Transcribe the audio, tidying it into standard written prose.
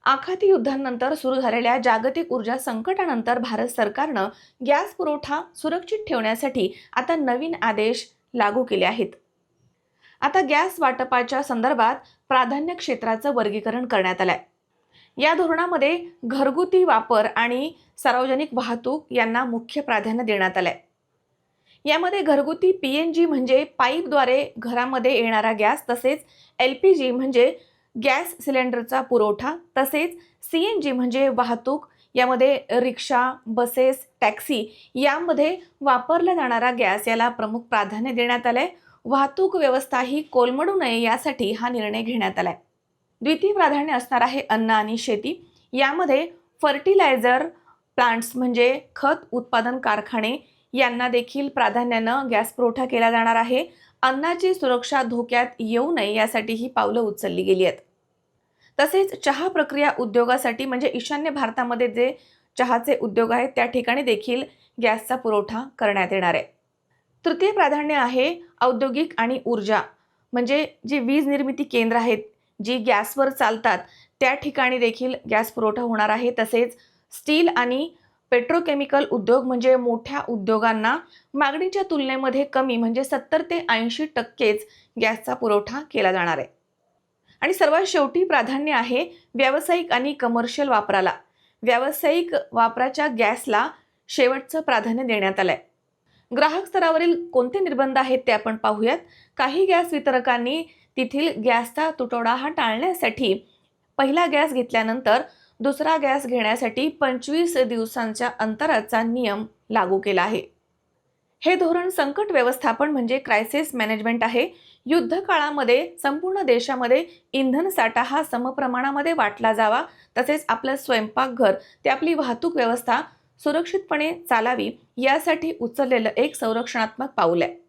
आखाती युद्धानंतर सुरू झालेल्या जागतिक ऊर्जा संकटानंतर भारत सरकारनं गॅस पुरवठा सुरक्षित ठेवण्यासाठी आता नवीन आदेश लागू केले आहेत. आता गॅस वाटपाच्या संदर्भात प्राधान्य क्षेत्राचं वर्गीकरण करण्यात आलंय. या धोरणामध्ये घरगुती वापर आणि सार्वजनिक वाहतूक यांना मुख्य प्राधान्य देण्यात आलंय. यामध्ये घरगुती पीएनजी म्हणजे पाईपद्वारे घरामध्ये येणारा गॅस, तसेच एलपीजी म्हणजे गॅस सिलेंडरचा पुरवठा, तसेच सीएनजी म्हणजे वाहतूक, यामध्ये रिक्षा, बसेस, टॅक्सी यामध्ये वापरला जाणारा गॅस याला प्रमुख प्राधान्य देण्यात आलंय. वाहतूक व्यवस्था ही कोलमडू नये यासाठी हा निर्णय घेण्यात आलाय. द्वितीय प्राधान्य असणार आहे अन्न आणि शेती. यामध्ये फर्टिलायझर प्लांट्स म्हणजे खत उत्पादन कारखाने यांना देखील प्राधान्यानं गॅस पुरवठा केला जाणार आहे. अन्नाची सुरक्षा धोक्यात येऊ नये यासाठी ही पावलं उचलली गेली आहेत. तसेच चहा प्रक्रिया उद्योगासाठी म्हणजे ईशान्य भारतामध्ये जे चहाचे उद्योग आहेत त्या ठिकाणी देखील गॅसचा पुरवठा करण्यात येणार आहे. तृतीय प्राधान्य आहे औद्योगिक आणि ऊर्जा म्हणजे जी वीज निर्मिती केंद्र आहेत जी गॅसवर चालतात त्या ठिकाणी देखील गॅस पुरवठा होणार आहे. तसेच स्टील आणि पेट्रोकेमिकल उद्योग म्हणजे मोठ्या उद्योगांना मागणीच्या तुलनेमध्ये कमी म्हणजे 70 ते 80% गॅसचा पुरवठा केला जाणार आहे. आणि सर्वात शेवटी प्राधान्य आहे व्यावसायिक आणि कमर्शियल वापराला. व्यावसायिक वापराच्या गॅसला शेवटचं प्राधान्य देण्यात आलंय. ग्राहक स्तरावरील कोणते निर्बंध आहेत ते आपण पाहूयात. काही गॅस वितरकांनी तेथील गॅसचा तुटवडा हा टाळण्यासाठी पहिला गॅस घेतल्यानंतर दुसरा गॅस घेण्यासाठी 25 दिवसांच्या अंतराचा नियम लागू केला आहे. हे धोरण संकट व्यवस्थापन म्हणजे क्रायसिस मॅनेजमेंट आहे. युद्ध काळामध्ये संपूर्ण देशामध्ये इंधन साठा हा समप्रमाणामध्ये वाटला जावा, तसेच आपलं स्वयंपाकघर ते आपली वाहतूक व्यवस्था सुरक्षितपणे चालावी यासाठी उचललेलं एक संरक्षणात्मक पाऊल आहे.